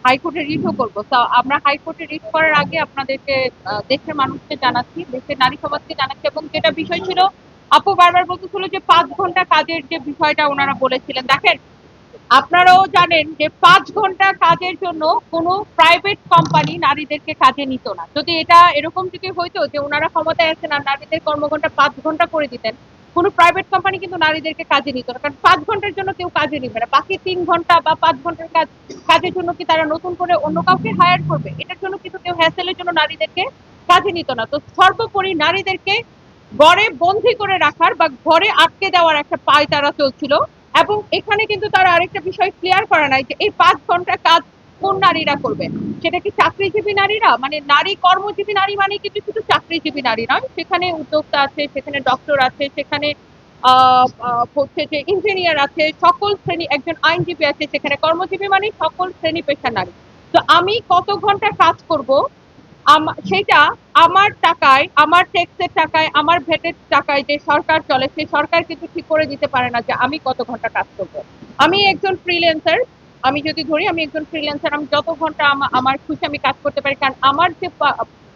হাইকোর্টে রিটও করবো। তো আমরা হাইকোর্টে রিট করার আগে আপনাদেরকে দেশের মানুষকে জানাচ্ছি, দেশের নারী সমাজকে জানাচ্ছি, এবং যেটা বিষয় ছিল, আপু বারবার বলতেছিল যে ৫ ঘন্টা কাজের যে বিষয়টা ওনারা বলেছিলেন। দেখেন, আপনারাও জানেন যে ৫ ঘন্টা কাজের জন্য কোনো প্রাইভেট কোম্পানি নারীদেরকে কাজে নিত না। যদি এটা এরকম যদি হইতো যে ওনারা ক্ষমতায় আছেন আর নারীদের কর্মঘন্টা ৫ ঘন্টা করে দিতেন, কোনো প্রাইভেট কোম্পানি কিন্তু নারীদেরকে কাজে নিত না। কারণ ৫ ঘন্টার জন্য কেউ কাজে নিবে না। বাকি ৩ ঘন্টা বা ৫ ঘন্টার কাজের জন্য কি তারা নতুন করে অন্য কাউকে হায়ার করবে? এটার জন্য কিন্তু কেউ হ্যাসেলের জন্য নারীদেরকে কাজে নিত না। তো সর্বোপরি নারীদেরকে ঘরে বন্দি করে রাখার বা ঘরে আটকে দেওয়ার একটা পায়তারা চলছিল। এবং এখানে কিন্তু তারা আরেকটা বিষয় ক্লিয়ার করে নাই যে এই ৫ ঘন্টা কাজ কোন নারীরা করবে। সেটা কি চাকরিজীবী নারীরা, মানে নারী কর্মজীবী নারী মানে কিন্তু শুধু চাকরিজীবী নারী নয়, সেখানে উদ্যোক্তা আছে, সেখানে ডক্টর আছে, সেখানে হচ্ছে যে ইঞ্জিনিয়ার আছে, সকল শ্রেণী, একজন আইনজীবী আছে, সেখানে কর্মজীবী মানে সকল শ্রেণী পেশার নারী। তো আমি কত ঘন্টা কাজ করব সেইটা আমার টাকায়, আমার ট্যাক্সের টাকায়, আমার ভ্যাটের টাকায় যে সরকার চলে, সেই সরকার কিন্তু ঠিক করে দিতে পারে না যে আমি কত ঘন্টা কাজ করব। আমি একজন ফ্রিল্যান্সার, আমি যদি ধরি আমি একজন ফ্রিল্যান্সার, আমি যত ঘন্টা আমার খুশি আমি কাজ করতে পারি, কারণ আমার যে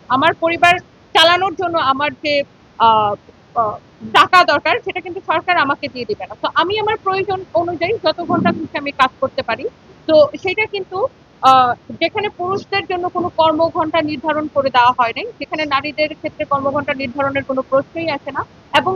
আমার পরিবার চালানোর জন্য আমার যে আহ, আহ, টাকা দরকার সেটা কিন্তু সরকার আমাকে দিয়ে দিবে না। তো আমি আমার প্রয়োজন অনুযায়ী যত ঘন্টা খুশি আমি কাজ করতে পারি। তো সেটা কিন্তু আহ, যেখানে পুরুষদের জন্য কোনো কর্মঘণ্টা নির্ধারণ করে দেওয়া হয় নাই, সেখানে নারীদের ক্ষেত্রে কর্মঘণ্টা নির্ধারণের কোনো প্রশ্নই আসে না। এবং